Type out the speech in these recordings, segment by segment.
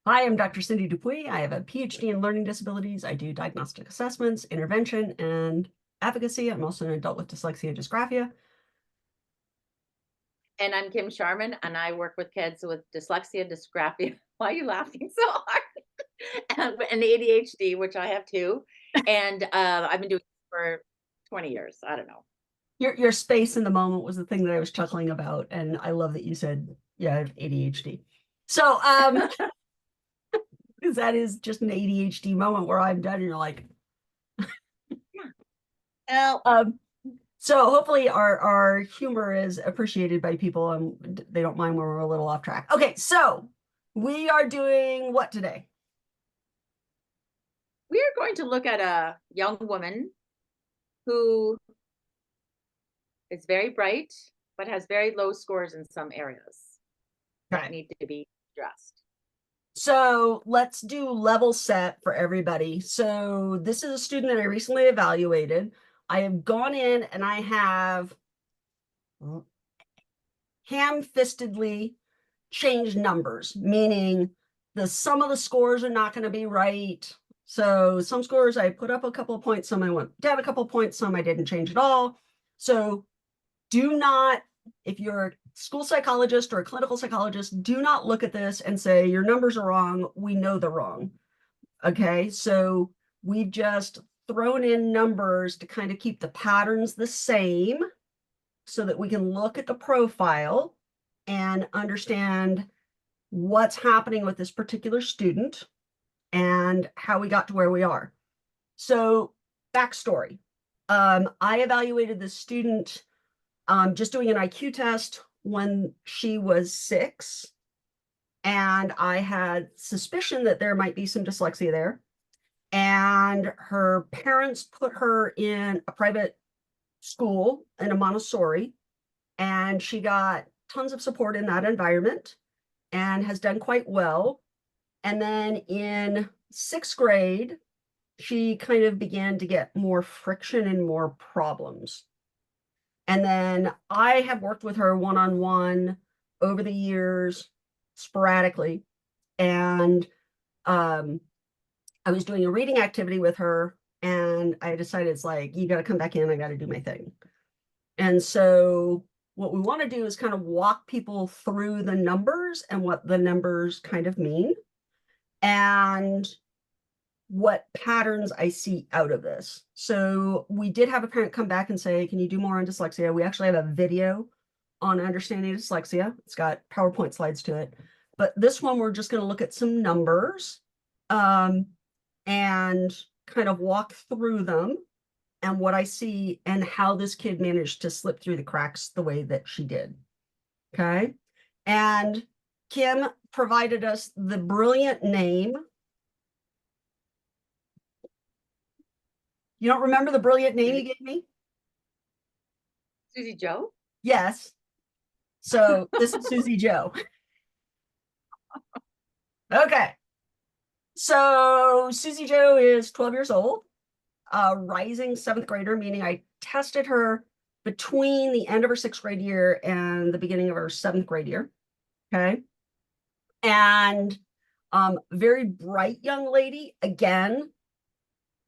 Hi, I'm Dr. Cindy Dupuy. I have a PhD in learning disabilities. I do diagnostic assessments, intervention, and advocacy. I'm also an adult with dyslexia and dysgraphia. And I'm Kim Sharman, and I work with kids with dyslexia, dysgraphia. Why are you laughing so hard? And ADHD, which I have too. And I've been doing it for 20 years. I don't know. Your space in the moment was the thing that I was chuckling about, and I love that you said, yeah, I have ADHD. So, because that is just an ADHD moment where I'm done and you're like, Well, um, so hopefully our humor is appreciated by people and they don't mind when we're a little off track. Okay, so we are doing what today? we are going to look at a young woman who is very bright, but has very low scores in some areas that Okay. need to be addressed. So let's do level set for everybody. So this is a student that I recently evaluated. I have gone in and I have ham-fistedly changed numbers, meaning the sum of the scores are not going to be right. So some scores I put up a couple of points, some I went down a couple of points, some I didn't change at all. So do not, if you're a school psychologist or a clinical psychologist, do not look at this and say your numbers are wrong. We know they're wrong. Okay, so we've just thrown in numbers to kind of keep the patterns the same so that we can look at the profile and understand what's happening with this particular student and how we got to where we are. So backstory. I evaluated this student just doing an IQ test when she was 6, and I had suspicion that there might be some dyslexia there. And her parents put her in a private school in a Montessori, and she got tons of support in that environment and has done quite well. And then in 6th grade, she kind of began to get more friction and more problems. And then I have worked with her one-on-one over the years, sporadically. And I was doing a reading activity with her, and I decided it's like, you got to come back in, I got to do my thing. And so what we want to do is kind of walk people through the numbers and what the numbers kind of mean and what patterns I see out of this. So we did have a parent come back and say, can you do more on dyslexia? We actually have a video on understanding dyslexia. It's got PowerPoint slides to it. But this one, we're just going to look at some numbers and kind of walk through them and what I see and how this kid managed to slip through the cracks the way that she did. Okay. And Kim provided us the brilliant name. You don't remember the brilliant name you gave me? Susie Joe? Yes. So this is Susie Joe. Okay. So Susie Joe is 12 years old, rising 7th grader, meaning I tested her between the end of her 6th grade year and the beginning of her 7th grade year. Okay. And very bright young lady. Again,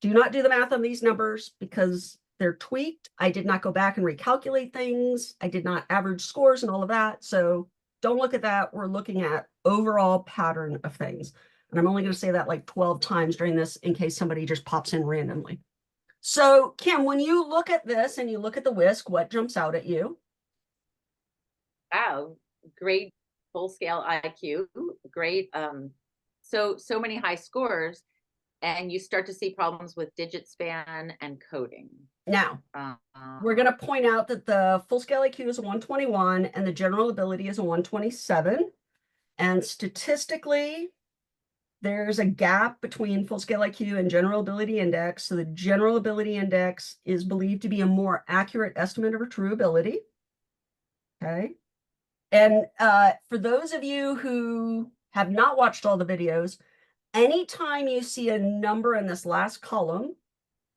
do not do the math on these numbers because they're tweaked. I did not go back and recalculate things. I did not average scores and all of that. So don't look at that. We're looking at overall pattern of things. And I'm only going to say that like 12 times during this in case somebody just pops in randomly. So Kim, when you look at this and you look at the WISC, what jumps out at you? Wow, great full scale IQ, great. So many high scores, and you start to see problems with digit span and coding. Now, Uh, we're going to point out that the full scale IQ is a 121 and the general ability is a 127. And statistically, there's a gap between full scale IQ and general ability index. So the general ability index is believed to be a more accurate estimate of her true ability. Okay. And for those of you who have not watched all the videos, anytime you see a number in this last column,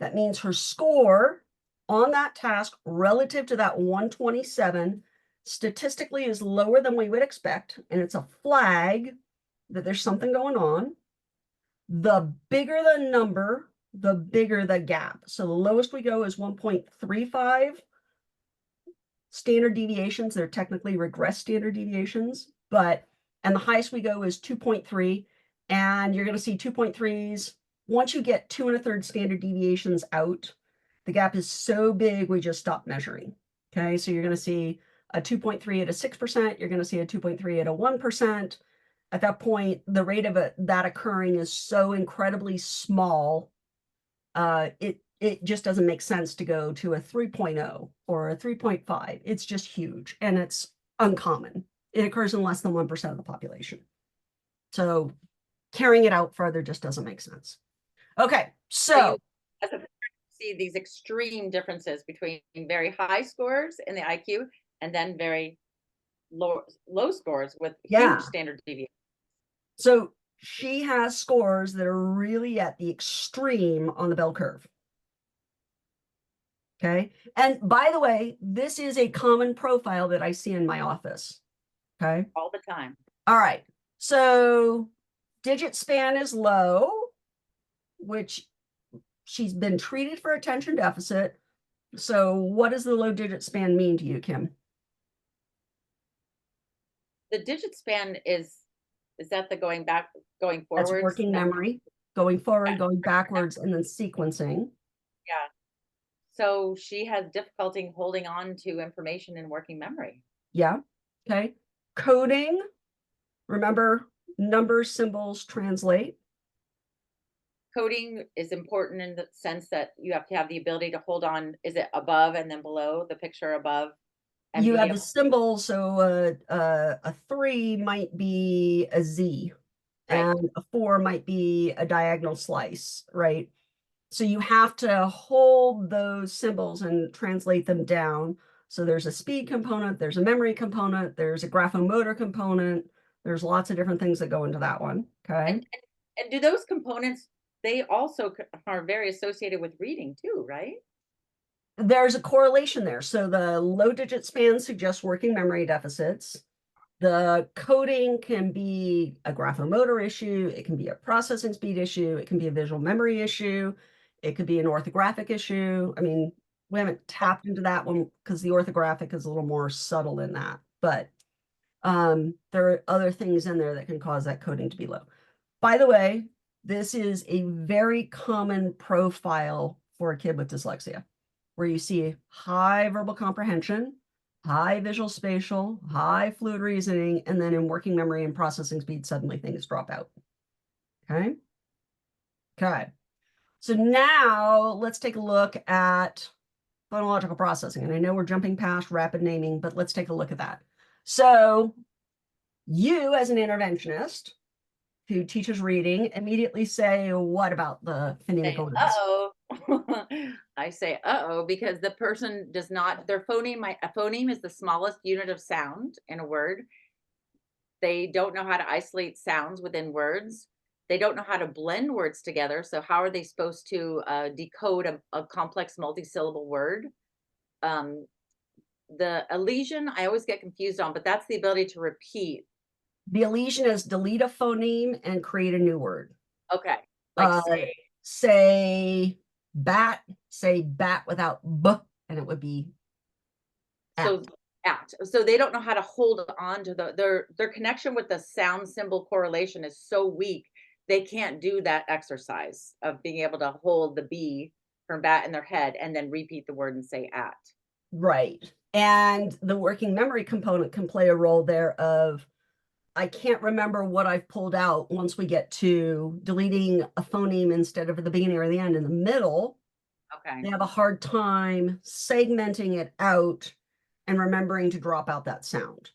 that means her score on that task relative to that 127 statistically is lower than we would expect, and it's a flag that there's something going on. The bigger the number, the bigger the gap. So the lowest we go is 1.35 standard deviations. They're technically regress standard deviations, and the highest we go is 2.3. And you're going to see 2.3s. Once you get 2 1/3 standard deviations out, the gap is so big, we just stop measuring. Okay, so you're going to see a 2.3 at a 6%. You're going to see a 2.3 at a 1%. At that point, the rate of that occurring is so incredibly small, it just doesn't make sense to go to a 3.0 or a 3.5. It's just huge, and it's uncommon. It occurs in less than 1% of the population. So carrying it out further just doesn't make sense. Okay, so as a parent, see these extreme differences between very high scores in the IQ and then very low scores with huge standard deviation. So she has scores that are really at the extreme on the bell curve. Okay. And by the way, this is a common profile that I see in my office. Okay. All the time. All right. So digit span is low, which she's been treated for attention deficit. So what does the low digit span mean to you, Kim? The digit span is that the going forwards? That's working memory, going forward, going backwards, and then sequencing. Yeah. So she has difficulty holding on to information in working memory. Yeah. Okay. Coding, remember, numbers, symbols translate. Coding is important in the sense that you have to have the ability to hold on. Is it above and then below, the picture above? And you have the symbols, so a 3 might be a Z, right, and a 4 might be a diagonal slice, right? So you have to hold those symbols and translate them down. So there's a speed component, there's a memory component, there's a graphomotor component. There's lots of different things that go into that one. Okay. And do those components, they also are very associated with reading too, right? There's a correlation there. So the low digit span suggests working memory deficits. The coding can be a graphomotor issue. It can be a processing speed issue. It can be a visual memory issue. It could be an orthographic issue. I mean, we haven't tapped into that one because the orthographic is a little more subtle in that. But there are other things in there that can cause that coding to be low. By the way, this is a very common profile for a kid with dyslexia, where you see high verbal comprehension, high visual spatial, high fluid reasoning, and then in working memory and processing speed, suddenly things drop out. Okay. Okay. So now let's take a look at phonological processing. And I know we're jumping past rapid naming, but let's take a look at that. So you, as an interventionist who teaches reading, immediately say, what about the phonemic ones? Uh-oh. I say uh-oh because the person does not, their phoneme, a phoneme is the smallest unit of sound in a word. They don't know how to isolate sounds within words. They don't know how to blend words together. So how are they supposed to decode a complex multi-syllable word? The elision, I always get confused on, but that's the ability to repeat. The elision is delete a phoneme and create a new word. Okay. Like say bat, say bat without b, and it would be so at. So they don't know how to hold on to their connection with the sound symbol correlation is so weak. They can't do that exercise of being able to hold the B from bat in their head and then repeat the word and say at. Right. And the working memory component can play a role there of, I can't remember what I've pulled out once we get to deleting a phoneme instead of at the beginning or the end in the middle. Okay. They have a hard time segmenting it out and remembering to drop out that sound.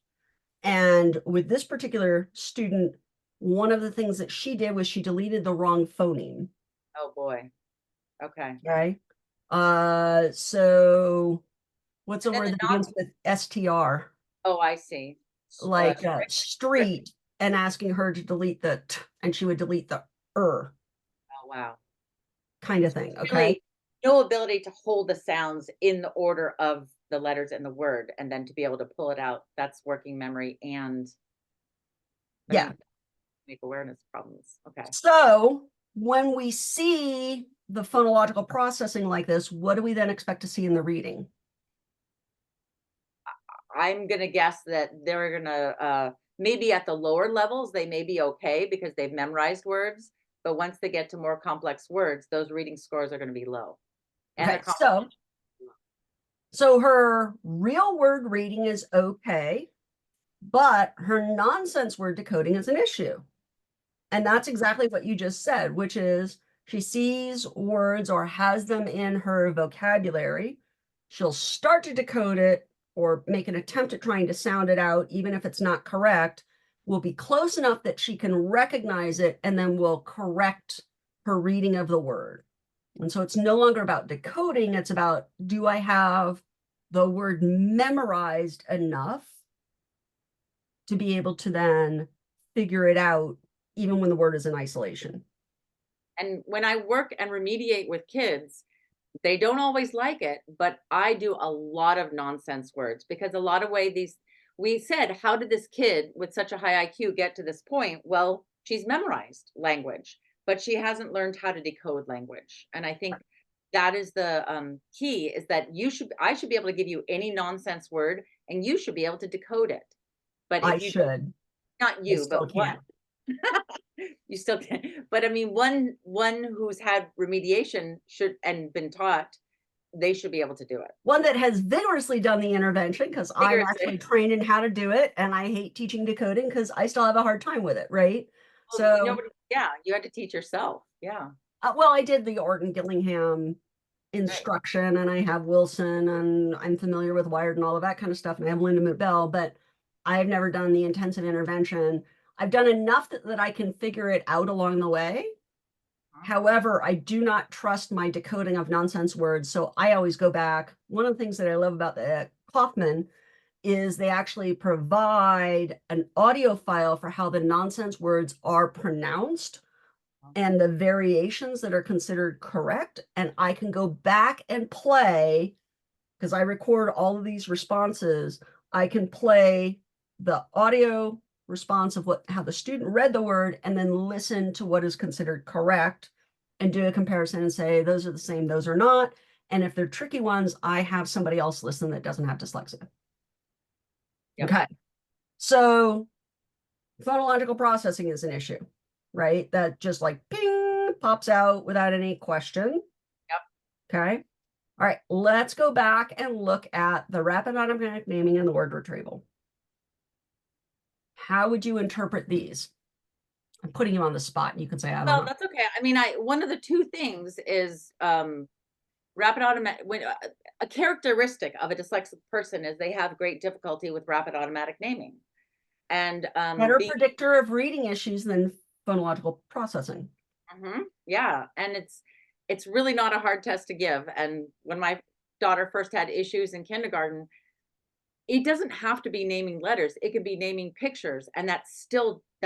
And with this particular student, one of the things that she did was she deleted the wrong phoneme. Oh boy. Okay. Okay. So what's a word that begins with STR? Oh, I see. Like street, and asking her to delete the t, and she would delete the Oh wow. kind of thing. Okay. Really no ability to hold the sounds in the order of the letters in the word and then to be able to pull it out. That's working memory and yeah. Make awareness problems. Okay. So when we see the phonological processing like this, what do we then expect to see in the reading? I'm gonna guess that they're gonna maybe at the lower levels they may be okay because they've memorized words, but once they get to more complex words, those reading scores are going to be low, and Okay, their so her real word reading is okay, but her nonsense word decoding is an issue. And that's exactly what you just said, which is she sees words or has them in her vocabulary. She'll start to decode it or make an attempt at trying to sound it out, even if it's not correct, will be close enough that she can recognize it and then will correct her reading of the word. And so it's no longer about decoding, it's about, do I have the word memorized enough to be able to then figure it out even when the word is in isolation? And when I work and remediate with kids, they don't always like it, but I do a lot of nonsense words because a lot of we said, how did this kid with such a high IQ get to this point? Well, she's memorized language, but she hasn't learned how to decode language. And I think that is the key is that I should be able to give you any nonsense word and you should be able to decode it. But I if you don't, should. not I you, still but what? can't. You still can. But I mean, one who's had remediation should and been taught, they should be able to do it. One that has vigorously done the intervention because I'm actually Vigorously. trained in how to do it, and I hate teaching decoding because I still have a hard time with it, right? Well, So, nobody, yeah, you had to teach yourself. Yeah. well, I did the Orton Gillingham Right. instruction, and I have Wilson, and I'm familiar with Wired and all of that kind of stuff, and I have Linda McBell, but I've never done the intensive intervention. I've done enough that I can figure it out along the way. However, I do not trust my decoding of nonsense words, so I always go back. One of the things that I love about the Kaufman is they actually provide an audio file for how the nonsense words are pronounced and the variations that are considered correct. And I can go back and play, because I record all of these responses. I can play the audio response of how the student read the word and then listen to what is considered correct and do a comparison and say, those are the same, those are not. And if they're tricky ones, I have somebody else listen that doesn't have dyslexia. Yep. Okay. So phonological processing is an issue, right? That just like ping pops out without any question. Yep. Okay. All right, let's go back and look at the rapid automatic naming and the word retrieval. How would you interpret these? I'm putting you on the spot. You can say, I don't Well, know. that's okay. I mean, one of the two things is rapid automatic when a characteristic of a dyslexic person is they have great difficulty with rapid automatic naming. And Better predictor of reading issues than phonological processing. yeah, and it's really not a hard test to give. And when my daughter first had issues in kindergarten, it doesn't have to be naming letters. It could be naming pictures, and that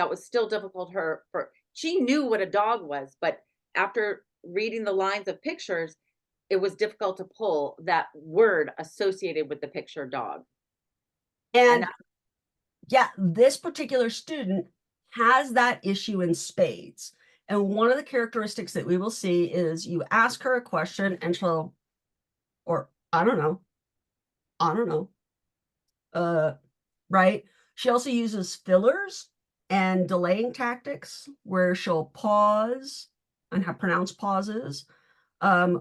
was still difficult for she knew what a dog was, but after reading the lines of pictures, it was difficult to pull that word associated with the picture dog. And yeah, this particular student has that issue in spades. And one of the characteristics that we will see is you ask her a question and she'll, or I don't know, right? She also uses fillers and delaying tactics where she'll pause and have pronounced pauses.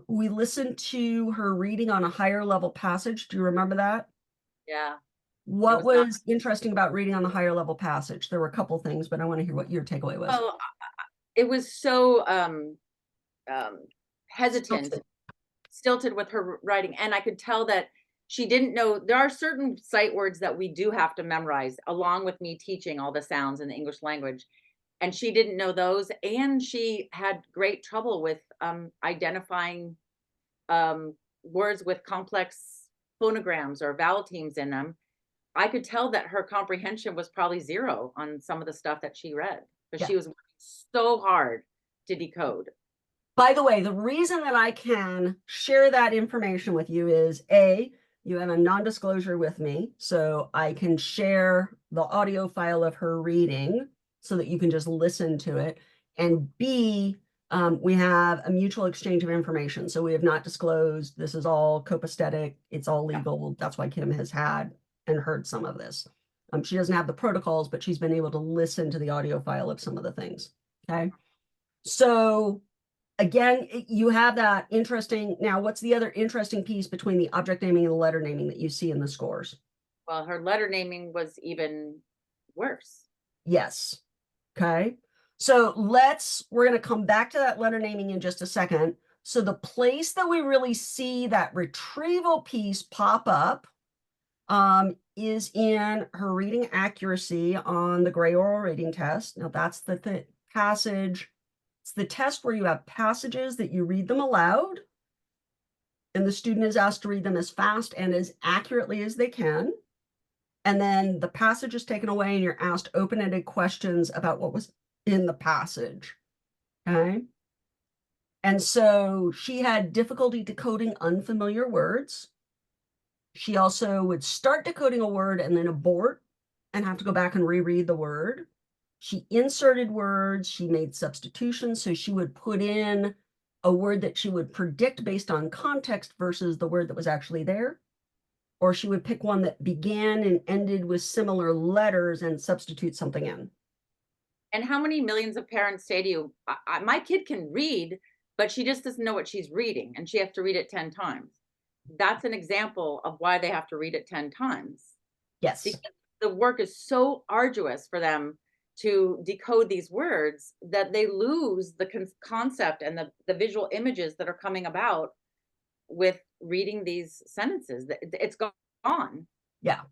We listened to her reading on a higher level passage. Do you remember that? Yeah. What was interesting about reading on the higher level passage? There were a couple things, but I want to hear what your takeaway was. Oh, it was so hesitant, stilted with her writing, and I could tell that she didn't know. There are certain sight words that we do have to memorize, along with me teaching all the sounds in the English language, and she didn't know those, and she had great trouble with identifying words with complex phonograms or vowel teams in them. I could tell that her comprehension was probably zero on some of the stuff that she read because she was working so hard to decode. By the way, the reason that I can share that information with you is A, you have a non-disclosure with me, so I can share the audio file of her reading so that you can just listen to it. And B, we have a mutual exchange of information. So we have not disclosed, this is all copacetic, it's all legal. That's why Kim has had and heard some of this. She doesn't have the protocols, but she's been able to listen to the audio file of some of the things. Okay. So again, you have that interesting. Now, what's the other interesting piece between the object naming and the letter naming that you see in the scores? Well, her letter naming was even worse. Yes. Okay. So we're going to come back to that letter naming in just a second. So the place that we really see that retrieval piece pop up is in her reading accuracy on the gray oral reading test. Now that's the passage. It's the test where you have passages that you read them aloud, and the student is asked to read them as fast and as accurately as they can. And then the passage is taken away and you're asked open-ended questions about what was in the passage. Okay. And so she had difficulty decoding unfamiliar words. She also would start decoding a word and then abort and have to go back and reread the word. She inserted words, she made substitutions. So she would put in a word that she would predict based on context versus the word that was actually there. Or she would pick one that began and ended with similar letters and substitute something in. And how many millions of parents say to you, my kid can read, but she just doesn't know what she's reading and she has to read it 10 times. That's an example of why they have to read it 10 times. Yes. Because the work is so arduous for them to decode these words that they lose the concept and the visual images that are coming about with reading these sentences. It's gone. Yeah.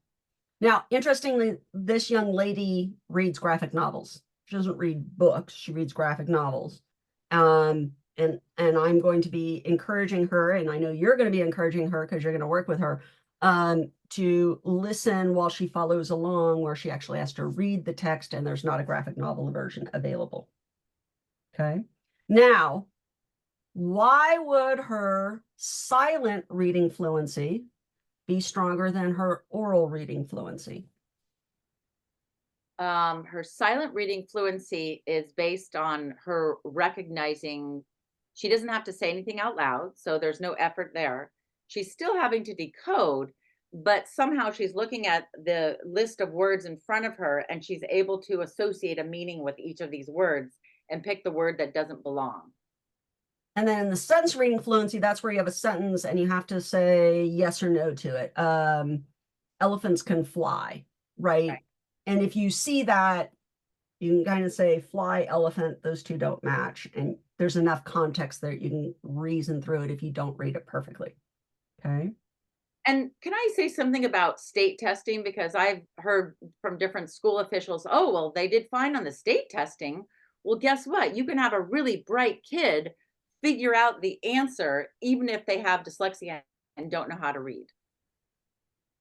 Now, interestingly, this young lady reads graphic novels. She doesn't read books, she reads graphic novels. And I'm going to be encouraging her, and I know you're going to be encouraging her because you're going to work with her, to listen while she follows along, where she actually has to read the text and there's not a graphic novel version available. Okay. Now, why would her silent reading fluency be stronger than her oral reading fluency? Her silent reading fluency is based on her recognizing. She doesn't have to say anything out loud, so there's no effort there. She's still having to decode, but somehow she's looking at the list of words in front of her and she's able to associate a meaning with each of these words and pick the word that doesn't belong. And then the sentence reading fluency, that's where you have a sentence and you have to say yes or no to it. Elephants can fly, right? And if you see that, you can kind of say fly, elephant, those two don't match. And there's enough context there. You can reason through it if you don't read it perfectly. Okay. And can I say something about state testing? Because I've heard from different school officials, oh, well, they did fine on the state testing. Well, guess what? You can have a really bright kid figure out the answer, even if they have dyslexia and don't know how to read.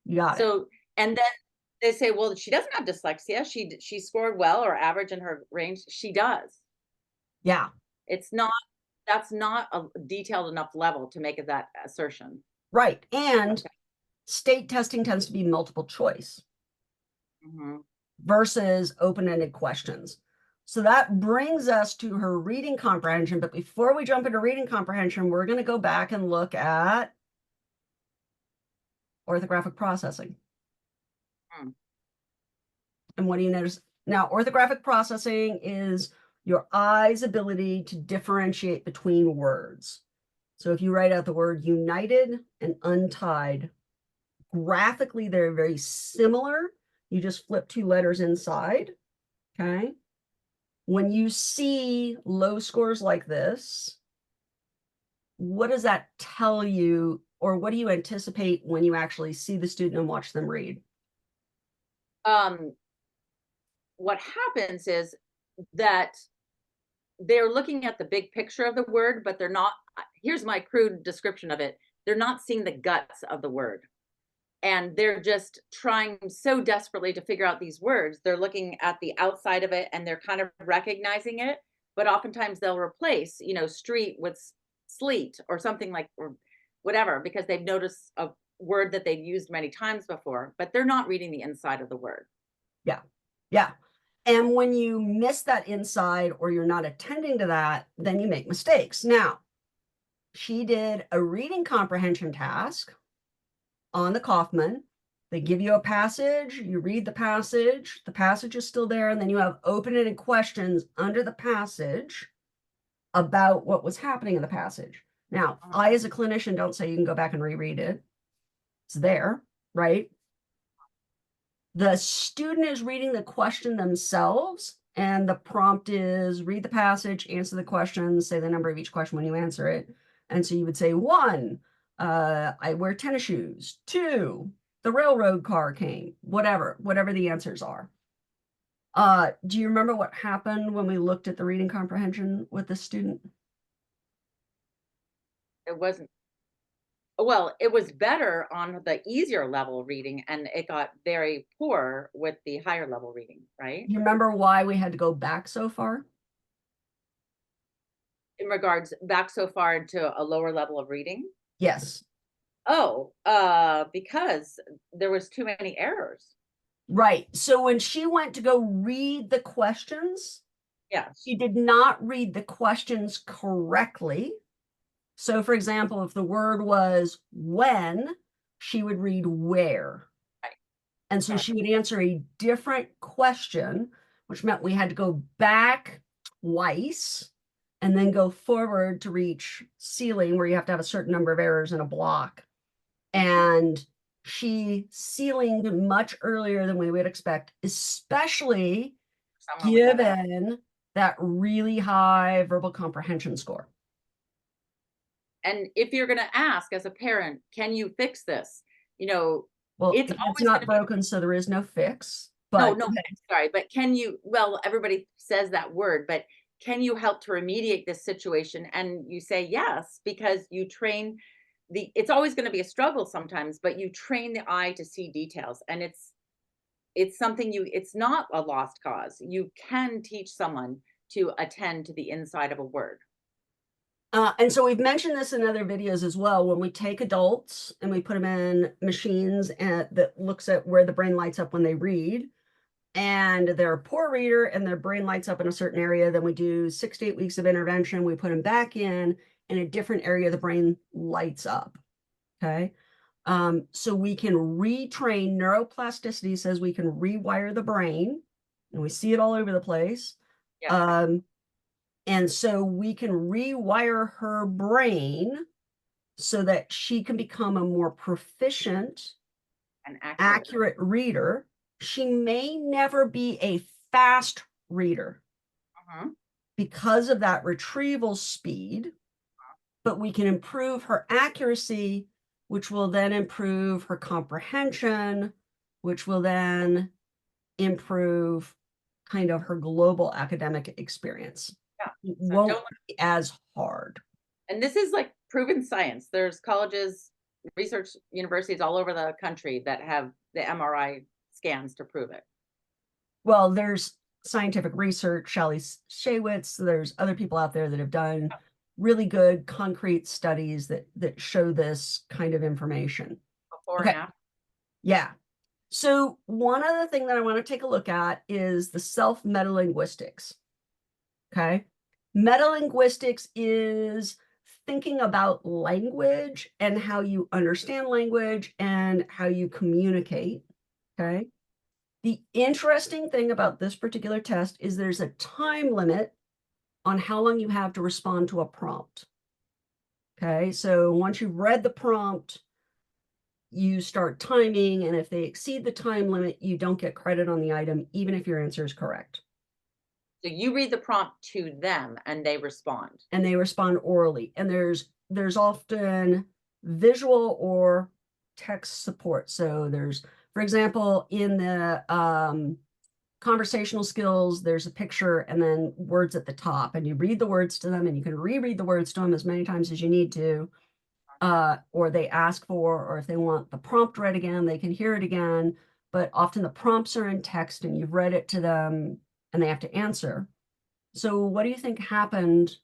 You got it. So, and then they say, well, she doesn't have dyslexia. She scored well or average in her range. She does. Yeah. That's not a detailed enough level to make that assertion. Right. And state testing tends to be multiple choice versus open-ended questions. So that brings us to her reading comprehension. But before we jump into reading comprehension, we're going to go back and look at orthographic processing. And what do you notice? Now, orthographic processing is your eye's ability to differentiate between words. So if you write out the word united and untied, graphically, they're very similar. You just flip two letters inside. Okay. When you see low scores like this, what does that tell you, or what do you anticipate when you actually see the student and watch them read? What happens is that they're looking at the big picture of the word, but they're not, here's my crude description of it. They're not seeing the guts of the word. And they're just trying so desperately to figure out these words. They're looking at the outside of it and they're kind of recognizing it, but oftentimes they'll replace, street with sleet or something like, or whatever, because they've noticed a word that they've used many times before, but they're not reading the inside of the word. Yeah. Yeah. And when you miss that inside or you're not attending to that, then you make mistakes. Now, she did a reading comprehension task on the Kaufman. They give you a passage, you read the passage is still there, and then you have open-ended questions under the passage about what was happening in the passage. Now, I, as a clinician, don't say you can go back and reread it. It's there, right? The student is reading the question themselves, and the prompt is read the passage, answer the question, say the number of each question when you answer it. And so you would say, 1, I wear tennis shoes. 2, the railroad car came. Whatever the answers are. Do you remember what happened when we looked at the reading comprehension with the student? It wasn't, well, it was better on the easier level reading, and it got very poor with the higher level reading, right? Do you remember why we had to go back so far? In regards back so far to a lower level of reading? Yes. Oh, because there was too many errors. Right. So when she went to go read the questions, Yes. she did not read the questions correctly. So, for example, if the word was when, she would read where. Right. And so she would answer a different question, which meant we had to go back twice and then go forward to reach ceiling, where you have to have a certain number of errors in a block. And she ceilinged much earlier than we would expect, especially Someone with that. given that really high verbal comprehension score. And if you're going to ask as a parent, can you fix this? You know, Well, it's it's always going not to be, broken, so there is no fix. no, But no, sorry, but can you, well, everybody says that word, but can you help to remediate this situation? And you say yes, because you train it's always going to be a struggle sometimes, but you train the eye to see details. And it's something it's not a lost cause. You can teach someone to attend to the inside of a word. and so we've mentioned this in other videos as well. When we take adults and we put them in machines that looks at where the brain lights up when they read, and they're a poor reader and their brain lights up in a certain area, then we do 6 to 8 weeks of intervention. We put them back in a different area, the brain lights up. Okay. So we can retrain. Neuroplasticity says we can rewire the brain, and we see it all over the place. Yeah. And so we can rewire her brain so that she can become a more proficient, And accurate reader. She may never be a fast reader because of that retrieval speed, but we can improve her accuracy, which will then improve her comprehension, which will then improve kind of her global academic experience. Yeah. It So won't don't, be as hard. and this is like proven science. There's colleges, research universities all over the country that have the MRI scans to prove it. Well, there's scientific research, Shelley Shaywitz, there's other people out there that have done really good concrete studies that show this kind of information. Before and after. Yeah. So one other thing that I want to take a look at is the self-metalinguistics. Okay. Metalinguistics is thinking about language and how you understand language and how you communicate. Okay. The interesting thing about this particular test is there's a time limit on how long you have to respond to a prompt. Okay. So once you've read the prompt, you start timing, and if they exceed the time limit, you don't get credit on the item, even if your answer is correct. So you read the prompt to them and they respond. And they respond orally. And there's often visual or text support. So there's, for example, in the conversational skills, there's a picture and then words at the top, and you read the words to them, and you can reread the words to them as many times as you need to. Or they ask for, or if they want the prompt read again, they can hear it again. But often the prompts are in text and you've read it to them and they have to answer. So what do you think happened?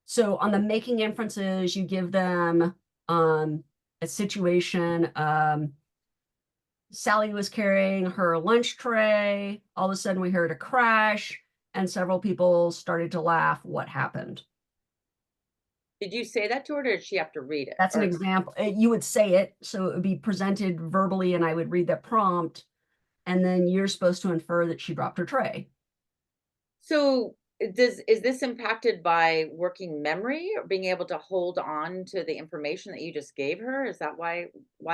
So on the making inferences, you give them a situation. Sally was carrying her lunch tray. All of a sudden we heard a crash and several people started to laugh. What happened? Did you say that to her, or did she have to read it? That's an Or example. You would say it, so it would be presented verbally, and I would read the prompt, and then you're supposed to infer that she dropped her tray. so is this impacted by working memory or being able to hold on to the information that you just gave her? Is that why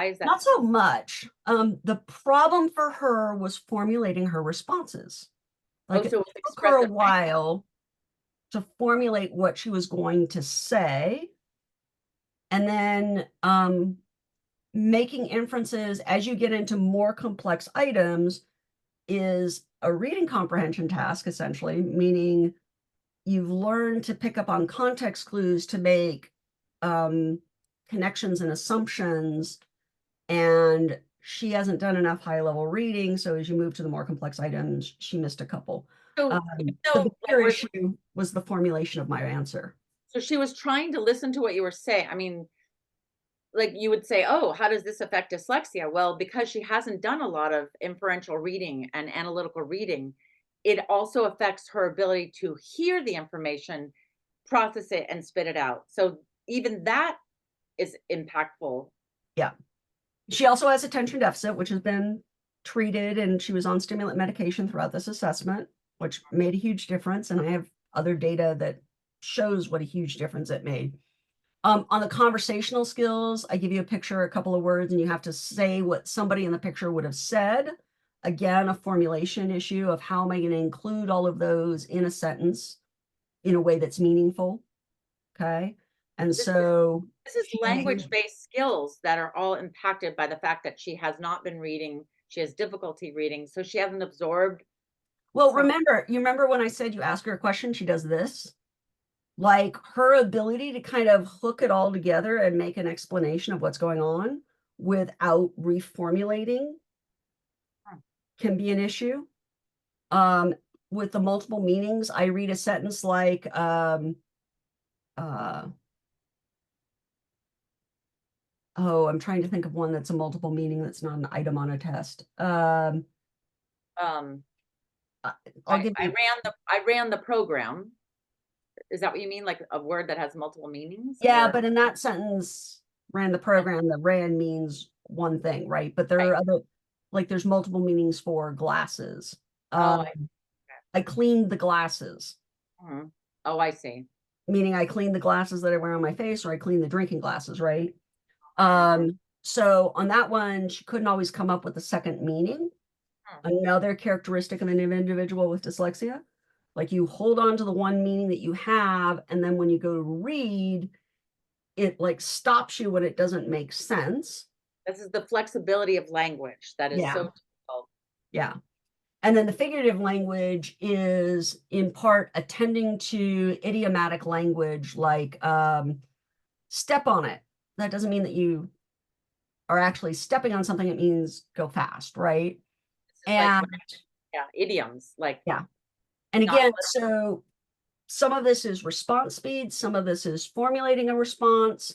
is that? Not so much. The problem for her was formulating her responses. Oh, Like it so it's took her a expressive language. while to formulate what she was going to say, and then making inferences as you get into more complex items is a reading comprehension task, essentially, meaning you've learned to pick up on context clues to make connections and assumptions, and she hasn't done enough high level reading. So as you move to the more complex items, she missed a couple. So But the like bigger issue was the formulation of my answer. so she was trying to listen to what you were saying. I mean, like you would say, "Oh, how does this affect dyslexia?" Well, because she hasn't done a lot of inferential reading and analytical reading, it also affects her ability to hear the information, process it, and spit it out. So even that is impactful. Yeah. She also has attention deficit, which has been treated, and she was on stimulant medication throughout this assessment, which made a huge difference. And I have other data that shows what a huge difference it made. On the conversational skills, I give you a picture, a couple of words, and you have to say what somebody in the picture would have said. Again, a formulation issue of how am I going to include all of those in a sentence in a way that's meaningful. Okay. And This is so this is language-based skills that are all impacted by the fact that she has not been reading. She has difficulty reading, so she hasn't absorbed well, some. you remember when I said you ask her a question, she does this? Like her ability to kind of hook it all together and make an explanation of what's going on without reformulating can be an issue. Um, with the multiple meanings, I read a sentence like, uh, oh, I'm trying to think of one that's a multiple meaning that's not an item on a test. Um, I'll give you, I ran the program. Is that what you mean? Like a word that has multiple meanings, yeah, or but in that sentence, ran the program, the ran means one thing, right? But there right? are other, like there's multiple meanings for glasses. Oh, Um, I cleaned the glasses, mhm. Oh, I see. meaning I cleaned the glasses that I wear on my face, or I cleaned the drinking glasses, right? Mhm. So on that one, she couldn't always come up with the second meaning. Hmm. Another characteristic of an individual with dyslexia, like you hold on to the one meaning that you have, and then when you go to read, it like stops you when it doesn't make sense. This is the flexibility of language that is Yeah, so difficult. yeah. And then the figurative language is in part attending to idiomatic language, like step on it. That doesn't mean that you are actually stepping on something, it means go fast, right? This is like And when yeah, idioms, like yeah. And not again, so some of this is response speed, some of this is formulating a response,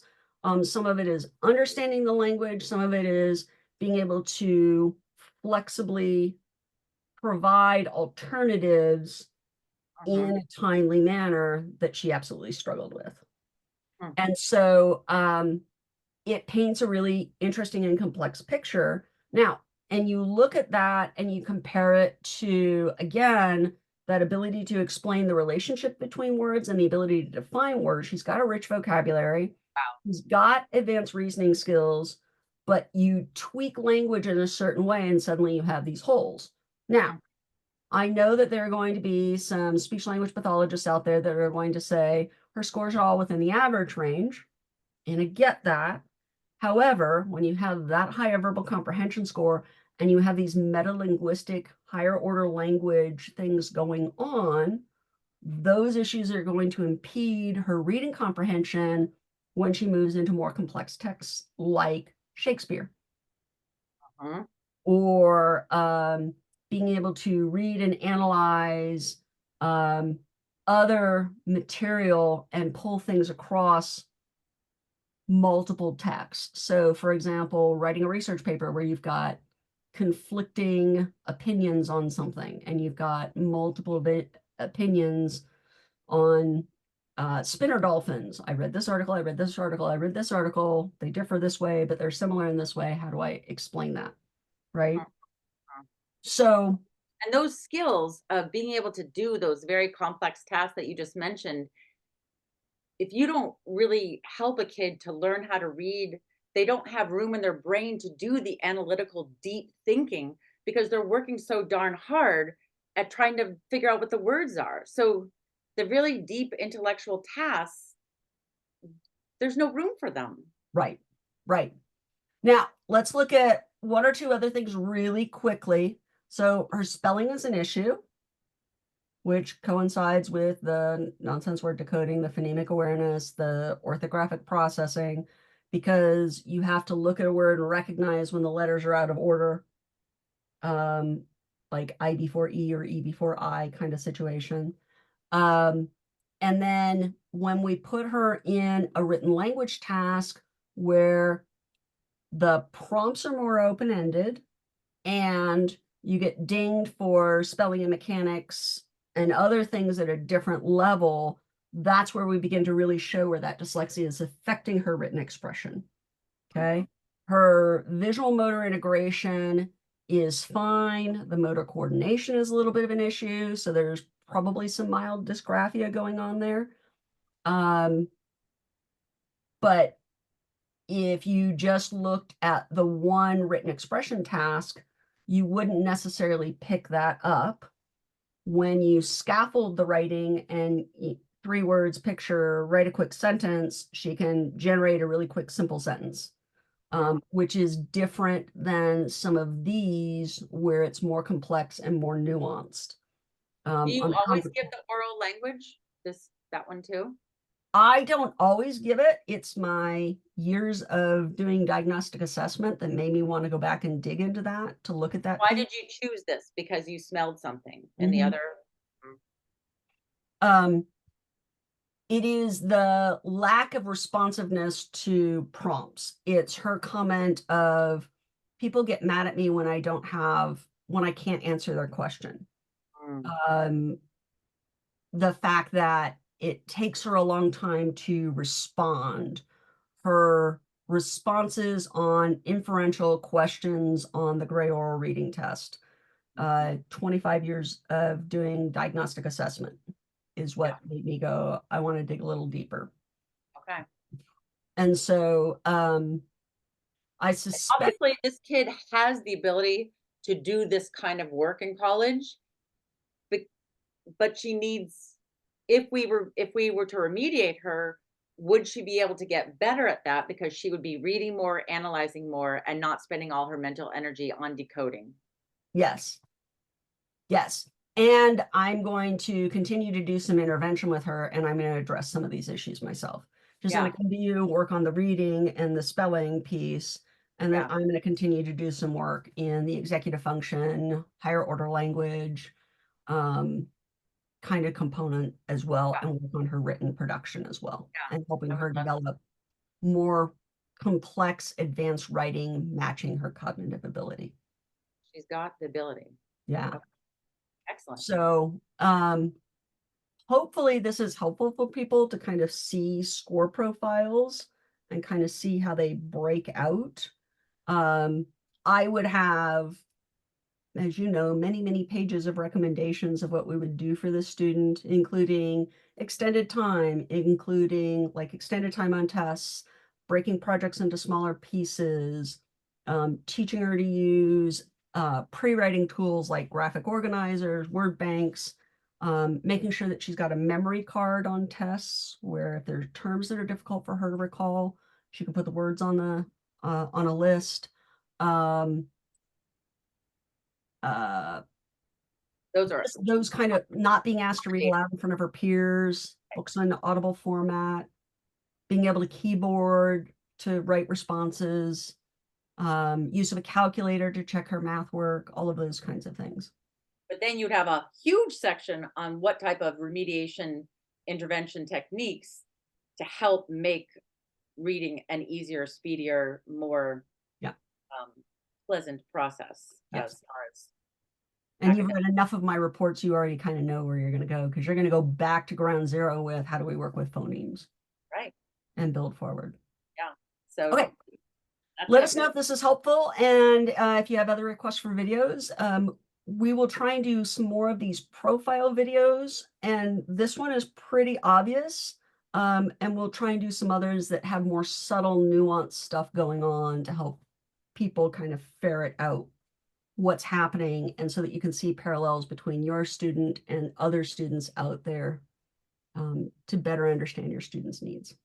some of it is understanding the language, some of it is being able to flexibly provide alternatives in mhm, a timely manner that she absolutely struggled with. mm, And so it paints a really interesting and complex picture. Now, and you look at that and you compare it to, again, that ability to explain the relationship between words and the ability to define words. She's got a rich vocabulary. wow. She's got advanced reasoning skills, but you tweak language in a certain way and suddenly you have these holes. Now, Mm. I know that there are going to be some speech language pathologists out there that are going to say her scores are all within the average range, and I get that. However, when you have that higher verbal comprehension score and you have these metalinguistic higher order language things going on, those issues are going to impede her reading comprehension when she moves into more complex texts like Shakespeare, Mhm. or being able to read and analyze um, other material and pull things across multiple texts. So, for example, writing a research paper where you've got conflicting opinions on something, and you've got multiple opinions on spinner dolphins. I read this article, I read this article, I read this article. They differ this way, but they're similar in this way. How do I explain that? Right? So, And those skills of being able to do those very complex tasks that you just mentioned, if you don't really help a kid to learn how to read, they don't have room in their brain to do the analytical, deep thinking because they're working so darn hard at trying to figure out what the words are. So the really deep intellectual tasks, there's no room for them. right, right. Now, let's look at one or two other things really quickly. So her spelling is an issue, which coincides with the nonsense word decoding, the phonemic awareness, the orthographic processing, because you have to look at a word and recognize when the letters are out of order, like I before E or E before I kind of situation. And then when we put her in a written language task where the prompts are more open-ended and you get dinged for spelling and mechanics and other things at a different level, that's where we begin to really show where that dyslexia is affecting her written expression. Okay. Her visual motor integration is fine. The motor coordination is a little bit of an issue. So there's probably some mild dysgraphia going on there. But if you just looked at the one written expression task, you wouldn't necessarily pick that up. When you scaffold the writing and 3 words, picture, write a quick sentence, she can generate a really quick, simple sentence, which is different than some of these where it's more complex and more nuanced. Do you On always give the oral language? That one too? I don't always give it. It's my years of doing diagnostic assessment that made me want to go back and dig into that to look at that Why piece. did you choose this? Because you smelled something in the Mhm. other? Um, it is the lack of responsiveness to prompts. It's her comment of people get mad at me when when I can't answer their question. Mm. Um, the fact that it takes her a long time to respond. Her responses on inferential questions on the gray oral reading test. 25 years of doing diagnostic assessment is Yeah. what made me go, I want to dig a little deeper. Okay. And so I suspect, Obviously, this kid has the ability to do this kind of work in college, but she needs, if we were to remediate her, would she be able to get better at that because she would be reading more, analyzing more, and not spending all her mental energy on decoding? yes, yes. And I'm going to continue to do some intervention with her, and I'm going to address some of these issues myself. She's going Yeah, to come to you, work on the reading and the spelling piece, and then yeah, I'm going to continue to do some work in the executive function, higher order language, kind of component as well, yeah, and work on her written production as well, yeah. and helping I would her love. develop more complex advanced writing matching her cognitive ability. She's got the ability. Yeah. Okay, excellent. So hopefully this is helpful for people to kind of see score profiles and kind of see how they break out. I would have, as you know, many, many pages of recommendations of what we would do for the student, including extended time, including like extended time on tests, breaking projects into smaller pieces, teaching her to use pre-writing tools like graphic organizers, word banks, making sure that she's got a memory card on tests where if there are terms that are difficult for her to recall, she can put the words on a list. Uh, Those are those kind of not being asked to read aloud in front of her peers, books in audible format, being able to keyboard to write responses, use of a calculator to check her math work, all of those kinds of things. but then you'd have a huge section on what type of remediation intervention techniques to help make reading an easier, speedier, more Yeah. um, pleasant process Yes. as far as And you've academic. read enough of my reports, you already kind of know where you're going to go, because you're going to go back to ground zero with how do we work with phonemes Right. and build forward. Yeah. So Okay. that's Let it. us know if this is helpful, and if you have other requests for videos. We will try and do some more of these profile videos, and this one is pretty obvious. And we'll try and do some others that have more subtle, nuanced stuff going on to help people kind of ferret out what's happening, and so that you can see parallels between your student and other students out there, to better understand your students' needs.